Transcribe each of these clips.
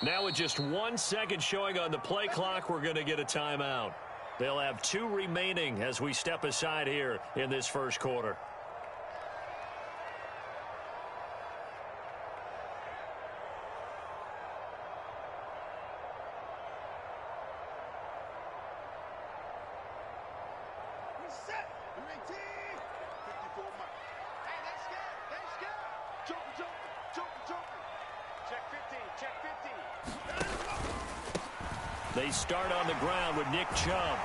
Now with just 1 second showing on the play clock, we're going to get a timeout. They'll have 2 remaining as we step aside here in this first quarter. They start on the ground with Nick Chubb.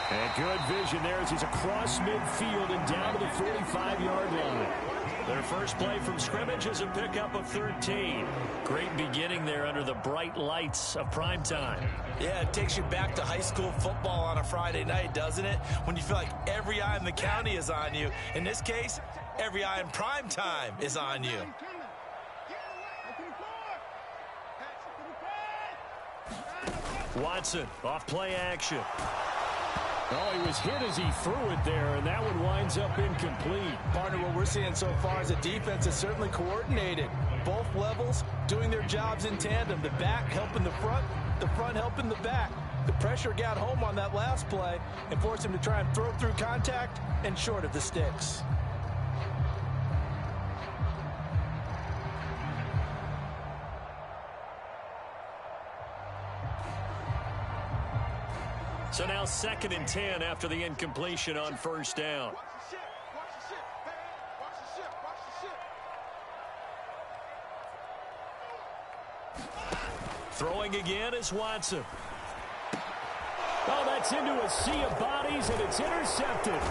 And good vision there as he's across midfield and down to the 45-yard line. Their first play from scrimmage is a pickup of 13. Great beginning there under the bright lights of primetime. Yeah, it takes you back to high school football on a Friday night, doesn't it? When you feel like every eye in the county is on you. In this case, every eye in primetime is on you. Watson, off play action. Oh, he was hit as he threw it there, and that one winds up incomplete. Partner, what we're seeing so far is the defense is certainly coordinated. Both levels doing their jobs in tandem. The back helping the front helping the back. The pressure got home on that last play and forced him to try and throw through contact and short of the sticks. So now 2nd and 10 after the incompletion on first down. Throwing again is Watson. Oh, that's into a sea of bodies, and it's intercepted.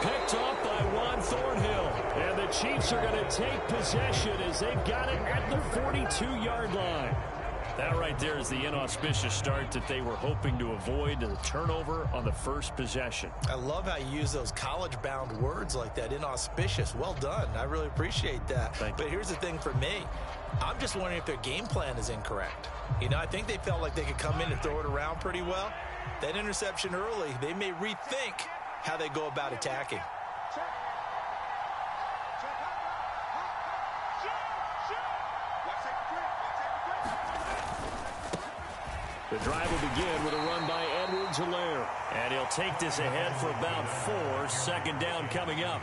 Picked off by Juan Thornhill. And the Chiefs are going to take possession as they've got it at the 42-yard line. That right there is the inauspicious start that they were hoping to avoid, the turnover on the first possession. I love how you use those college-bound words like that, inauspicious. Well done. I really appreciate that. But here's the thing for me. I'm just wondering if their game plan is incorrect. You know, I think they felt like they could come in and throw it around pretty well. That interception early, they may rethink how they go about attacking. The drive will begin with a run by Edwards-Helaire. And he'll take this ahead for about 4. 2nd down coming up.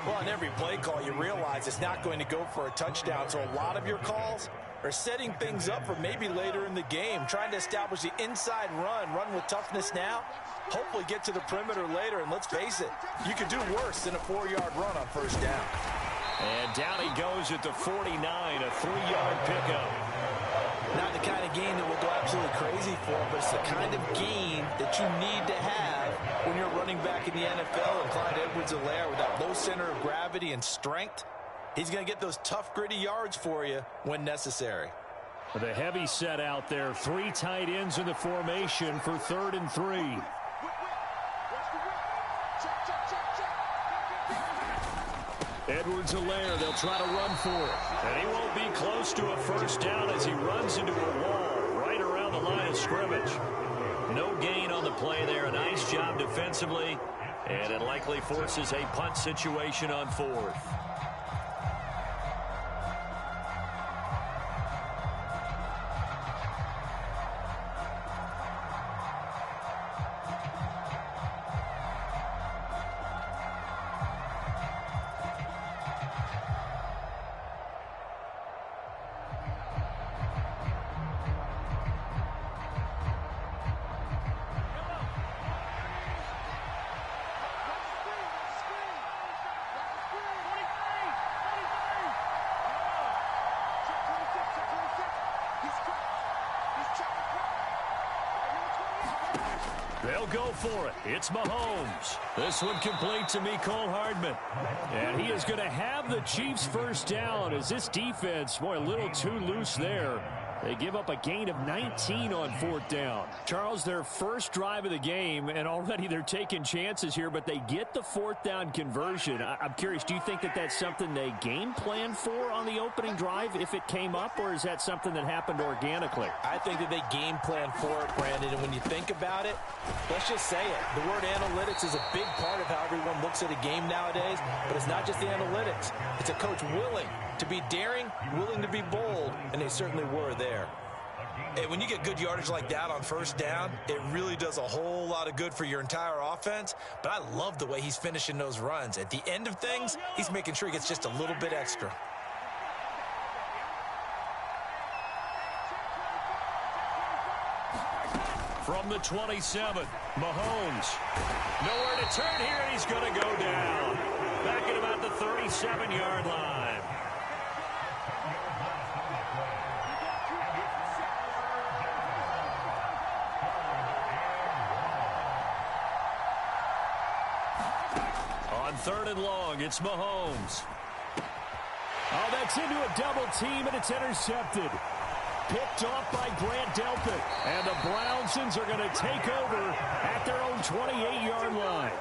Well, on every play call, you realize it's not going to go for a touchdown. So a lot of your calls are setting things up for maybe later in the game, trying to establish the inside run with toughness now, hopefully get to the perimeter later. And let's face it, you could do worse than a 4-yard run on first down. And down he goes at the 49, a 3-yard pickup. Not the kind of gain that will go absolutely crazy for, but it's the kind of gain that you need to have when you're running back in the NFL. And Clyde Edwards-Helaire, with that low center of gravity and strength, he's going to get those tough, gritty yards for you when necessary. The heavy set out there. 3 tight ends in the formation for 3rd and 3. Edwards-Helaire, they'll try to run for it. And he won't be close to a first down as he runs into a wall right around the line of scrimmage. No gain on the play there. A nice job defensively. And it likely forces a punt situation on 4th. They'll go for it. It's Mahomes. This one complete to Mecole Hardman. And he is going to have the Chiefs first down as this defense, boy, a little too loose there. They give up a gain of 19 on 4th down. Charles, their first drive of the game, and already they're taking chances here, but they get the 4th down conversion. I'm curious, do you think that that's something they game plan for on the opening drive if it came up, or is that something that happened organically? I think that they game plan for it, Brandon, and when you think about it, let's just say it. The word analytics is a big part of how everyone looks at a game nowadays, but it's not just the analytics. It's a coach willing to be daring, willing to be bold, and they certainly were there. Hey, when you get good yardage like that on first down, it really does a whole lot of good for your entire offense. But I love the way he's finishing those runs. At the end of things, he's making sure he gets just a little bit extra. From the 27, Mahomes. Nowhere to turn here, and he's going to go down. Back at about the 37-yard line. On 3rd and long, it's Mahomes. Oh, that's into a double team, and it's intercepted. Picked off by Grant Delpit. And the Brownsons are going to take over at their own 28-yard line.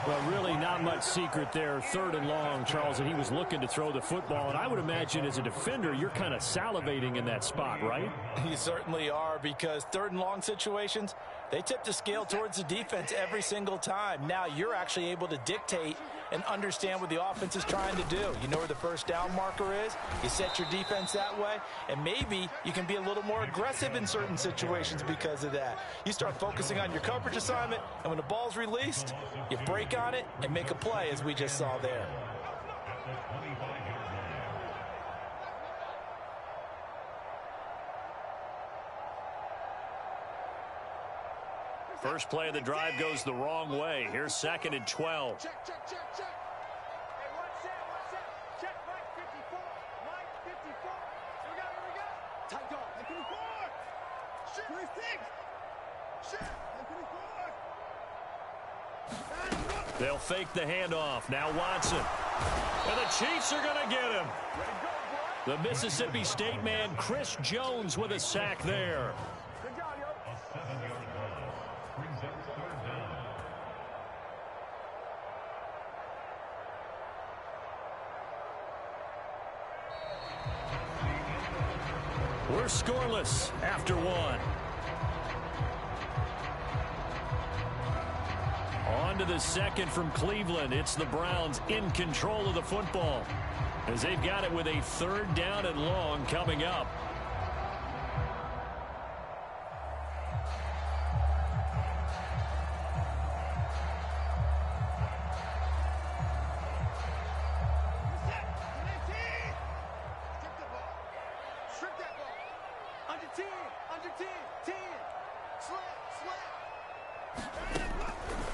Well, really not much secret there. 3rd and long, Charles, and he was looking to throw the football. And I would imagine as a defender, you're kind of salivating in that spot, right? You certainly are, because 3rd and long situations, they tip the scale towards the defense every single time. Now you're actually able to dictate and understand what the offense is trying to do. You know where the first down marker is. You set your defense that way, and maybe you can be a little more aggressive in certain situations because of that. You start focusing on your coverage assignment, and when the ball's released, you break on it and make a play, as we just saw there. First play of the drive goes the wrong way. Here's 2nd and 12. Check. Hey, watch that. Check right 54. Right 54. Here we go. Tight dog. Right 54. Shit. 26. Shit. Right 54. They'll fake the handoff. Now Watson. And the Chiefs are going to get him. The Mississippi State man, Chris Jones, with a sack there. Good job, yo. We're scoreless after 1. On to the 2nd from Cleveland. It's the Browns in control of the football, as they've got it with a 3rd down and long coming up.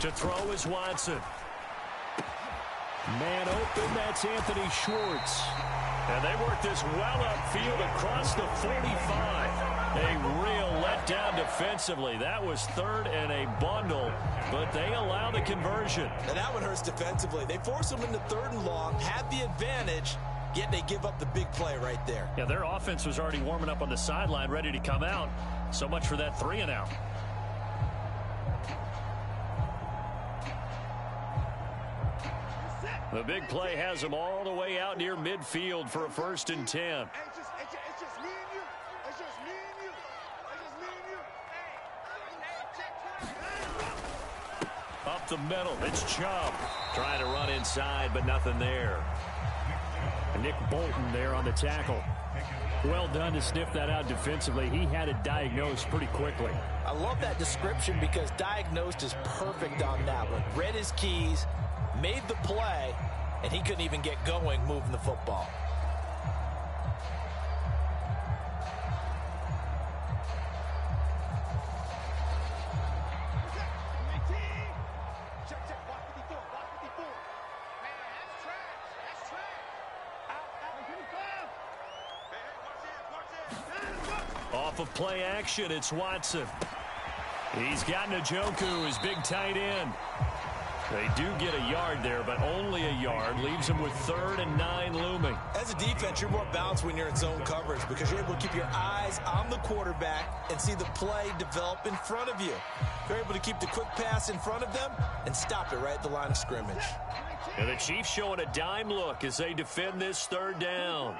To throw is Watson. Man open, that's Anthony Schwartz. And they work this well upfield across the 45. A real letdown defensively. That was 3rd and a bundle, but they allow the conversion. And that one hurts defensively. They force them into 3rd and long, had the advantage, yet they give up the big play right there. Yeah, their offense was already warming up on the sideline, ready to come out. So much for that 3-and-out. The big play has them all the way out near midfield for a 1st and 10. It's just me and you. It's just me and you. Up the middle, it's Chubb. Trying to run inside, but nothing there. Nick Bolton there on the tackle. Well done to sniff that out defensively. He had it diagnosed pretty quickly. I love that description because diagnosed is perfect on that one. Read his keys, made the play, and he couldn't even get going moving the football. Off of play action, it's Watson. He's got Njoku, his big tight end. They do get a yard there, but only a yard. Leaves them with 3rd and 9 looming. As a defense, you're more balanced when you're in zone coverage because you're able to keep your eyes on the quarterback and see the play develop in front of you. You're able to keep the quick pass in front of them and stop it right at the line of scrimmage. And the Chiefs showing a dime look as they defend this 3rd down.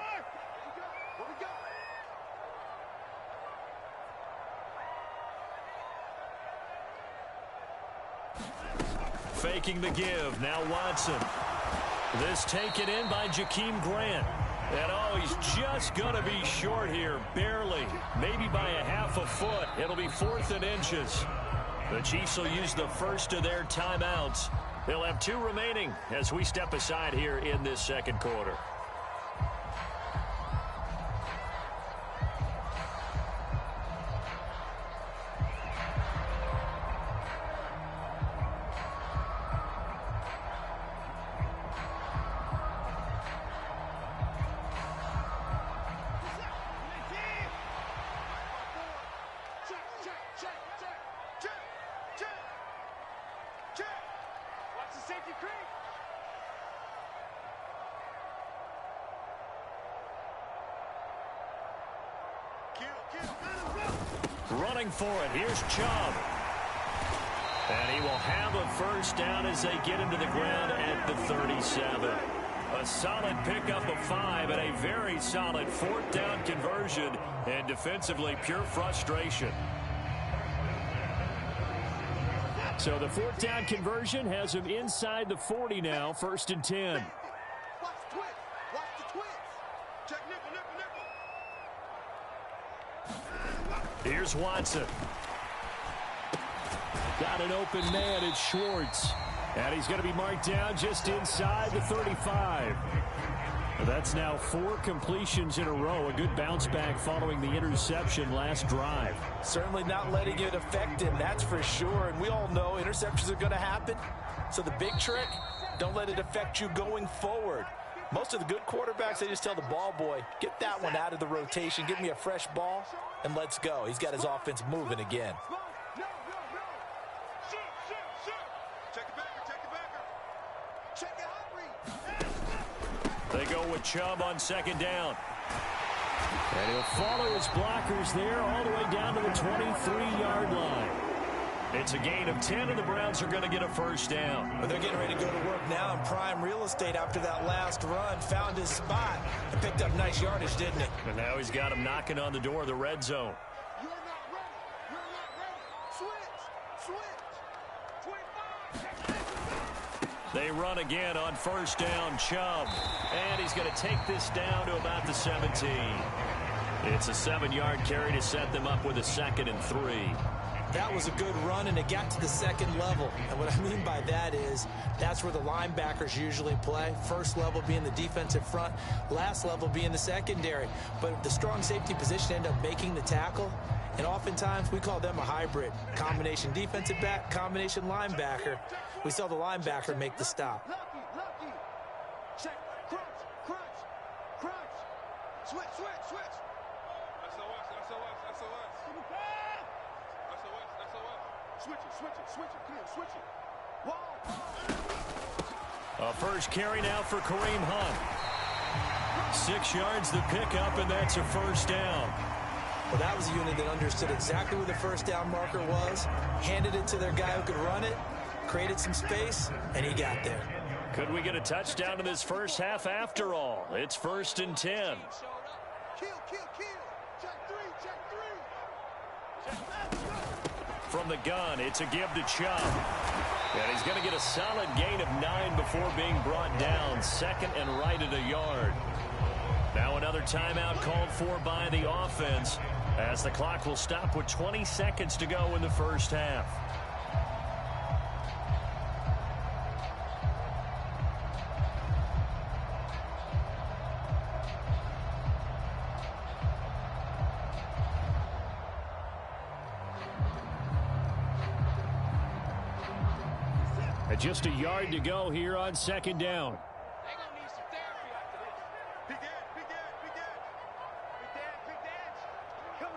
Faking the give. Now Watson. This taken in by Jakeem Grant. And oh, he's just going to be short here, barely, maybe by a half a foot. It'll be 4th and inches. The Chiefs will use the first of their timeouts. They'll have 2 remaining as we step aside here in this second quarter. Running for it. Here's Chubb. And he will have a first down as they get him to the ground at the 37. A solid pickup of 5 and a very solid 4th down conversion. And defensively, pure frustration. So the 4th down conversion has him inside the 40 now. 1st and 10. Watch the twist. Watch the twist. Check nickel, nickel, nickel. Here's Watson. Got an open man. It's Schwartz. And he's going to be marked down just inside the 35. That's now 4 completions in a row. A good bounce back following the interception last drive. Certainly not letting it affect him, that's for sure. And we all know interceptions are going to happen. So the big trick, don't let it affect you going forward. Most of the good quarterbacks, they just tell the ball boy, get that one out of the rotation, give me a fresh ball, and let's go. He's got his offense moving again. They go with Chubb on 2nd down. And he'll follow his blockers there all the way down to the 23-yard line. It's a gain of 10, and the Browns are going to get a first down. But they're getting ready to go to work now in prime real estate after that last run. Found his spot and picked up nice yardage, didn't he? And now he's got him knocking on the door of the red zone. You're not ready. You're not ready. Switch. Switch. 25. They run again on 1st down, Chubb. And he's going to take this down to about the 17. It's a 7-yard carry to set them up with a 2nd and 3. That was a good run, and it got to the 2nd level. And what I mean by that is that's where the linebackers usually play. First level being the defensive front, last level being the secondary. But the strong safety position ended up making the tackle. And oftentimes we call them a hybrid. Combination defensive back, combination linebacker. We saw the linebacker make the stop. Lucky. Check. Crunch. Switch. Switch it. Come on, switch it. Whoa. A first carry now for Kareem Hunt. 6 yards the pickup, and that's a first down. Well, that was a unit that understood exactly where the first down marker was, handed it to their guy who could run it, created some space, and he got there. Could we get a touchdown in this first half after all? It's 1st and 10. Kill. Check 3. From the gun, it's a give to Chubb. And he's going to get a solid gain of 9 before being brought down. 2nd and right at a yard. Now another timeout called for by the offense as the clock will stop with 20 seconds to go in the first half. Just a yard to go here on 2nd down. They're going to need some therapy after this. Big edge. Come.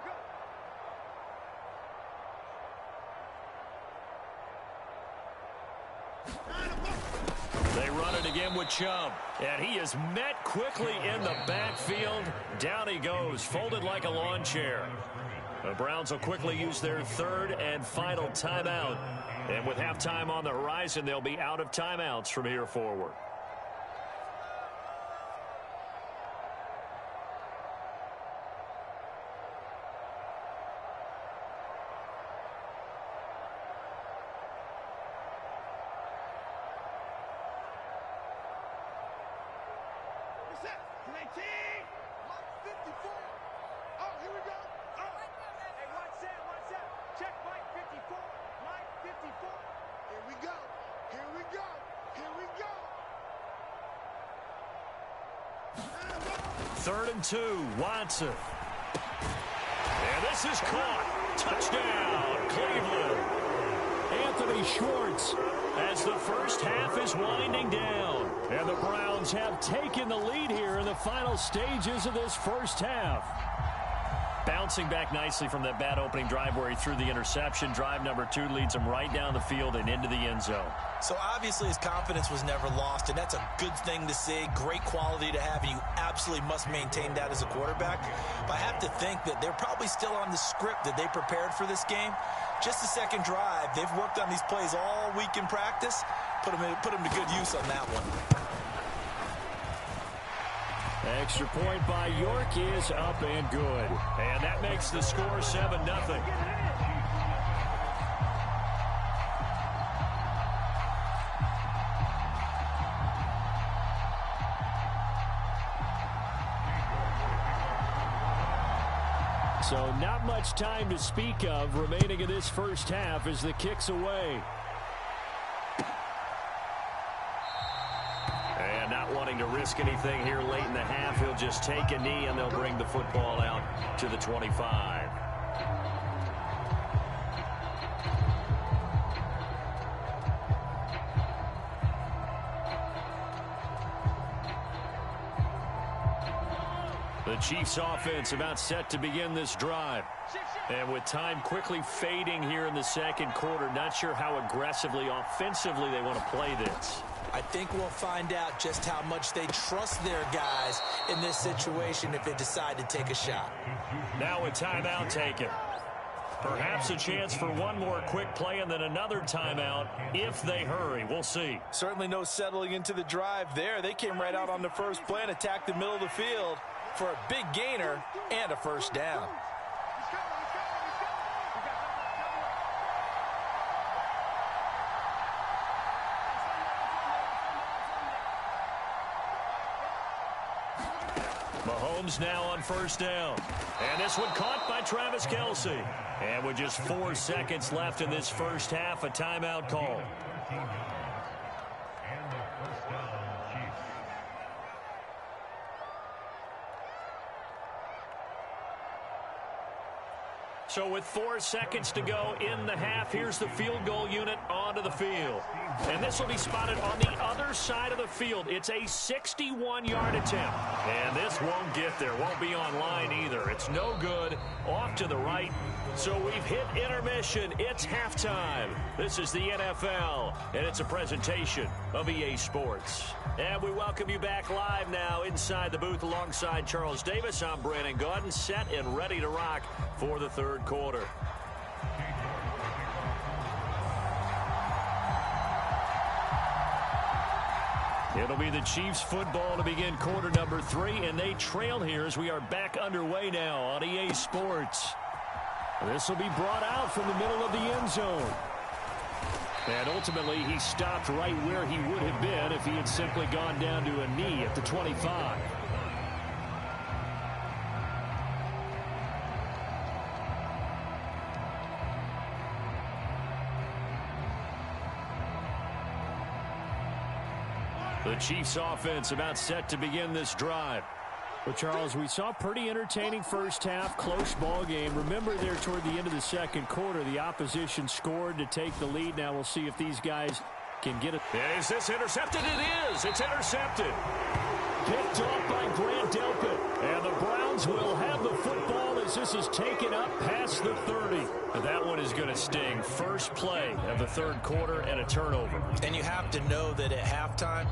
They run it again with Chubb. And he is met quickly in the backfield. Down he goes, folded like a lawn chair. The Browns will quickly use their 3rd and final timeout. And with halftime on the horizon, they'll be out of timeouts from here forward. What's that? 54. Oh, here we go. Oh. Hey, watch that, watch that. Check Mike 54. Mike 54. Here we go. Here we go. Here we go. 3rd and 2, Watson. And this is caught. Touchdown, Cleveland. Anthony Schwartz as the first half is winding down. And the Browns have taken the lead here in the final stages of this first half. Bouncing back nicely from that bad opening drive where he threw the interception. Drive number 2 leads him right down the field and into the end zone. So obviously his confidence was never lost, and that's a good thing to see. Great quality to have, and you absolutely must maintain that as a quarterback. But I have to think that they're probably still on the script that they prepared for this game. Just the second drive, they've worked on these plays all week in practice. Put them to good use on that one. Extra point by York is up and good. And that makes the score 7-0. So not much time to speak of remaining in this first half as the kick's away. And not wanting to risk anything here late in the half, he'll just take a knee and they'll bring the football out to the 25. The Chiefs offense about set to begin this drive. And with time quickly fading here in the second quarter, not sure how aggressively, offensively they want to play this. I think we'll find out just how much they trust their guys in this situation if they decide to take a shot. Now a timeout taken. Perhaps a chance for one more quick play and then another timeout if they hurry. We'll see. Certainly no settling into the drive there. They came right out on the first play and attacked the middle of the field for a big gainer and a first down. Mahomes now on first down. And this one caught by Travis Kelce. And with just 4 seconds left in this first half, a timeout call. So with 4 seconds to go in the half, here's the field goal unit onto the field. And this will be spotted on the other side of the field. It's a 61-yard attempt. And this won't get there. Won't be on line either. It's no good. Off to the right. So we've hit intermission. It's halftime. This is the NFL, and it's a presentation of EA Sports. And we welcome you back live now inside the booth alongside Charles Davis. I'm Brandon Gaudin, set and ready to rock for the third quarter. It'll be the Chiefs football to begin quarter number 3, and they trail here as we are back underway now on EA Sports. This will be brought out from the middle of the end zone. And ultimately, he stopped right where he would have been if he had simply gone down to a knee at the 25. The Chiefs offense about set to begin this drive. Well, Charles, we saw a pretty entertaining first half, close ball game. Remember there toward the end of the second quarter, the opposition scored to take the lead. Now we'll see if these guys can get it. Is this intercepted? It is. It's intercepted. Picked off by Grant Delpit. And the Browns will have the football as this is taken up past the 30. And that one is going to sting. First play of the third quarter and a turnover. And you have to know that at halftime,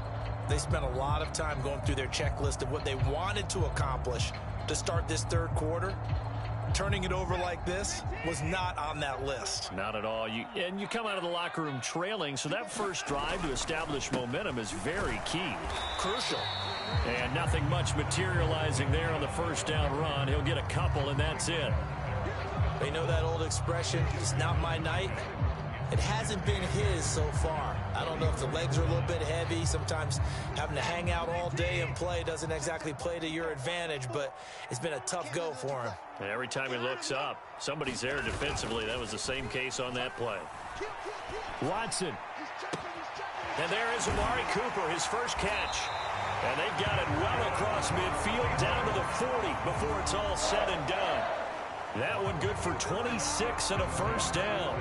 they spent a lot of time going through their checklist of what they wanted to accomplish to start this third quarter. Turning it over like this was not on that list. Not at all. And you come out of the locker room trailing, so that first drive to establish momentum is very key. Crucial. And nothing much materializing there on the first down run. He'll get a couple, and that's it. They know that old expression, it's not my night. It hasn't been his so far. I don't know if the legs are a little bit heavy. Sometimes having to hang out all day and play doesn't exactly play to your advantage, but it's been a tough go for him. And every time he looks up, somebody's there defensively. That was the same case on that play. Watson. And there is Amari Cooper, his first catch. And they've got it well across midfield down to the 40 before it's all said and done. That one good for 26 and a first down.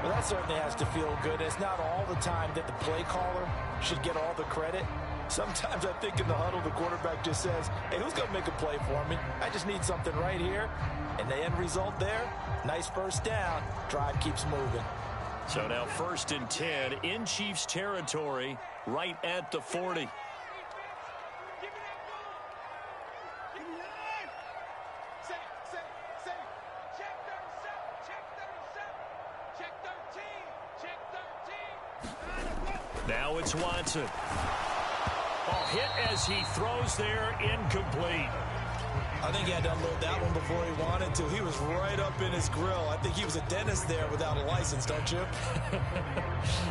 Well, that certainly has to feel good. It's not all the time that the play caller should get all the credit. Sometimes I think in the huddle, the quarterback just says, hey, who's going to make a play for me? I just need something right here. And the end result there, nice first down. Drive keeps moving. So now 1st and 10 in Chiefs territory right at the 40. Now it's Watson. Hit as he throws there, incomplete. I think he had to unload that one before he wanted to. He was right up in his grill. I think he was a dentist there without a license, don't you?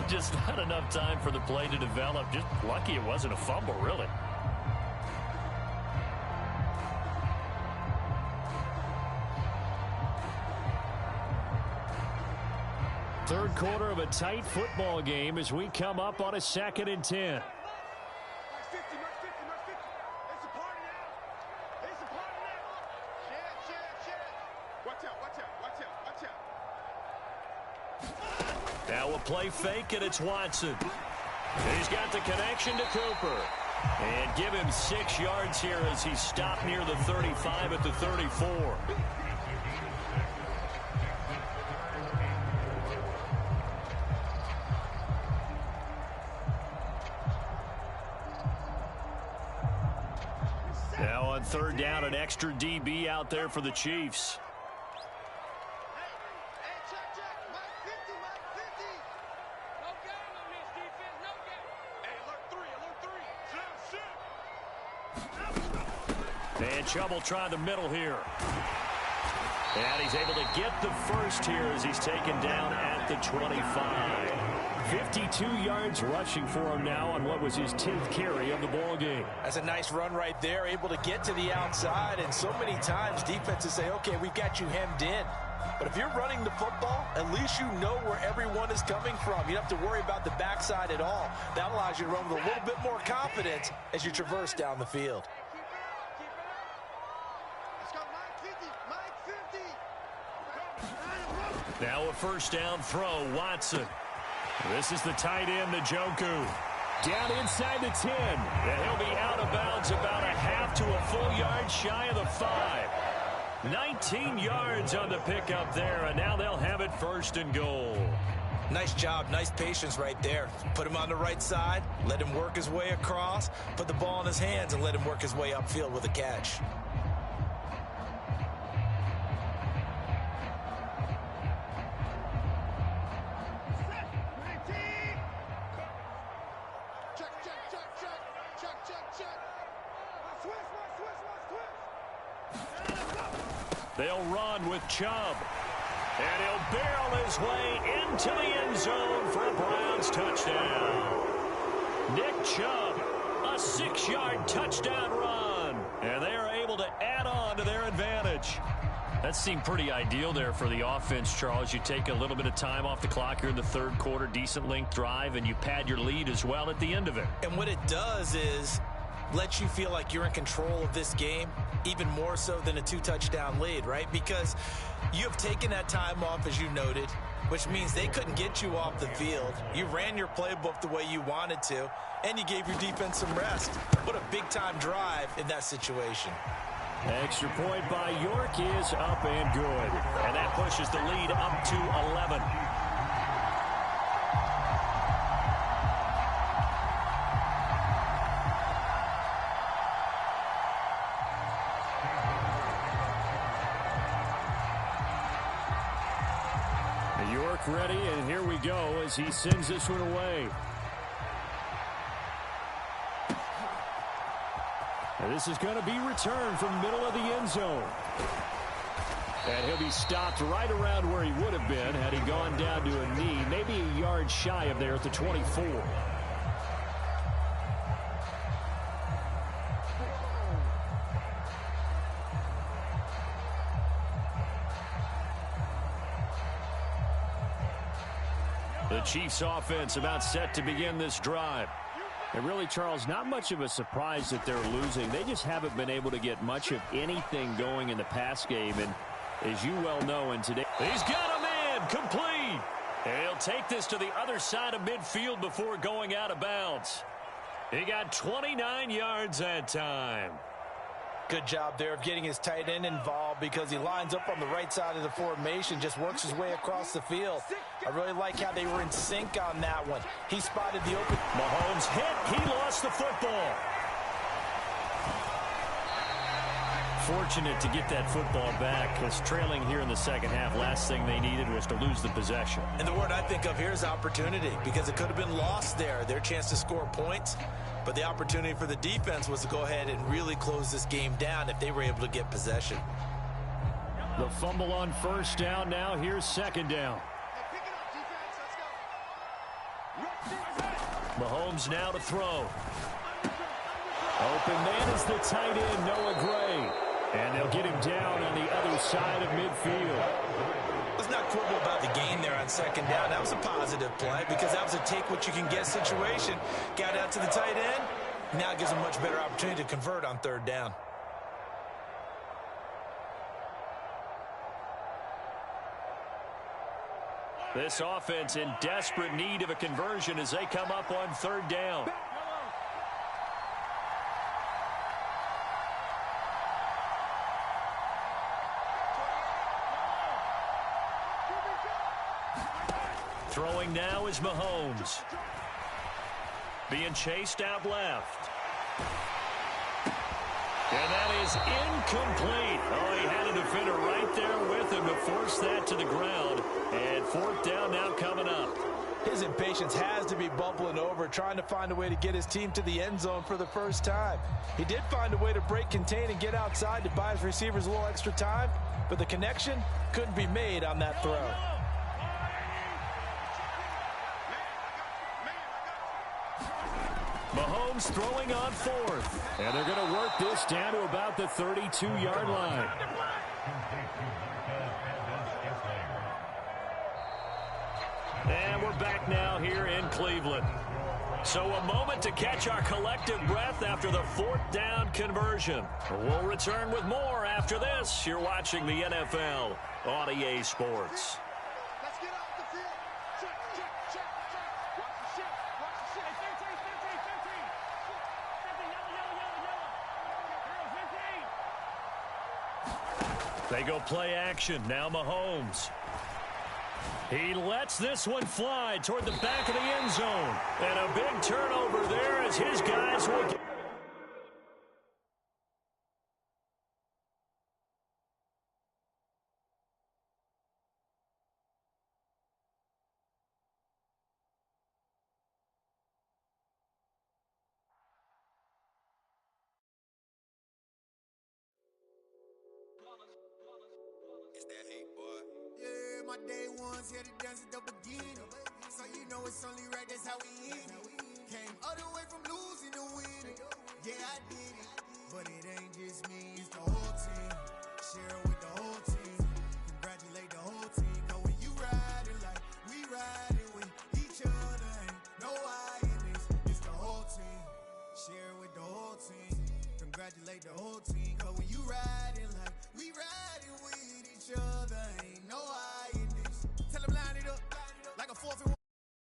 Just not enough time for the play to develop. Just lucky it wasn't a fumble, really. Third quarter of a tight football game as we come up on a 2nd and 10. Now a play fake, and it's Watson. He's got the connection to Cooper. And give him 6 yards here as he stopped near the 35 at the 34. Now on 3rd down, an extra DB out there for the Chiefs. And Chubb will try the middle here. And he's able to get the first here as he's taken down at the 25. 52 yards rushing for him now on what was his 10th carry of the ball game. That's a nice run right there, able to get to the outside. And so many times defenses say, okay, we've got you hemmed in. But if you're running the football, at least you know where everyone is coming from. You don't have to worry about the backside at all. That allows you to run with a little bit more confidence as you traverse down the field. Now a first down throw, Watson. This is the tight end, Njoku. Down inside the 10. And he'll be out of bounds about a half to a full yard shy of the 5. 19 yards on the pickup there, and now they'll have it 1st and goal. Nice job, nice patience right there. Put him on the right side, let him work his way across, put the ball in his hands, and let him work his way upfield with a catch. They'll run with Chubb. And he'll barrel his way into the end zone for a Browns touchdown. Nick Chubb, a 6-yard touchdown run. And they are able to add on to their advantage. That seemed pretty ideal there for the offense, Charles. You take a little bit of time off the clock here in the 3rd quarter, decent length drive, and you pad your lead as well at the end of it. And what it does is let you feel like you're in control of this game, even more so than a 2-touchdown lead, right? Because you have taken that time off, as you noted, which means they couldn't get you off the field. You ran your playbook the way you wanted to, and you gave your defense some rest. What a big-time drive in that situation. Extra point by York is up and good. And that pushes the lead up to 11. York ready, and here we go as he sends this one away. And this is going to be returned from middle of the end zone. And he'll be stopped right around where he would have been had he gone down to a knee, maybe a yard shy of there at the 24. The Chiefs offense about set to begin this drive. And really, Charles, not much of a surprise that they're losing. They just haven't been able to get much of anything going in the pass game. And as you well know, in today, he's got a man complete. And he'll take this to the other side of midfield before going out of bounds. He got 29 yards that time. Good job there of getting his tight end involved because he lines up on the right side of the formation, just works his way across the field. I really like how they were in sync on that one. He spotted the open. Mahomes hit. He lost the football. Fortunate to get that football back because trailing here in the second half, last thing they needed was to lose the possession. And the word I think of here is opportunity because it could have been lost there, their chance to score points. But the opportunity for the defense was to go ahead and really close this game down if they were able to get possession. The fumble on first down now. Here's second down. Mahomes now to throw. Open man is the tight end, Noah Gray. And they'll get him down on the other side of midfield. Let's not quibble about the gain there on second down. That was a positive play because that was a take-what-you-can-get situation. Got out to the tight end. Now it gives him a much better opportunity to convert on third down. This offense in desperate need of a conversion as they come up on third down. Throwing now is Mahomes. Being chased out left. And that is incomplete. Oh, he had a defender right there with him to force that to the ground. And fourth down now coming up. His impatience has to be bubbling over, trying to find a way to get his team to the end zone for the first time. He did find a way to break contain and get outside to buy his receivers a little extra time, but the connection couldn't be made on that throw. Mahomes throwing on fourth. And they're going to work this down to about the 32-yard line. And we're back now here in Cleveland. So a moment to catch our collective breath after the fourth down conversion. We'll return with more after this. You're watching the NFL on EA Sports. Let's get off the field. Check, check, check, check. Watch the shit. Watch the shit. 13. They go play action. Now Mahomes. He lets this one fly toward the back of the end zone. And a big turnover there as his guys will get. It's that hate, boy. Yeah, my day ones here to dance at the beginning. So you know it's only right, that's how we end it. Came all the way from losing to winning. Yeah, I did it. But it ain't just me, it's the whole team. Share it with the whole team. Congratulate the whole team. Cause when you riding like we riding with each other, ain't no I in this. It's the whole team. Share it with the whole team. Congratulate the whole team. Cause when you riding like we riding with each other, ain't no I.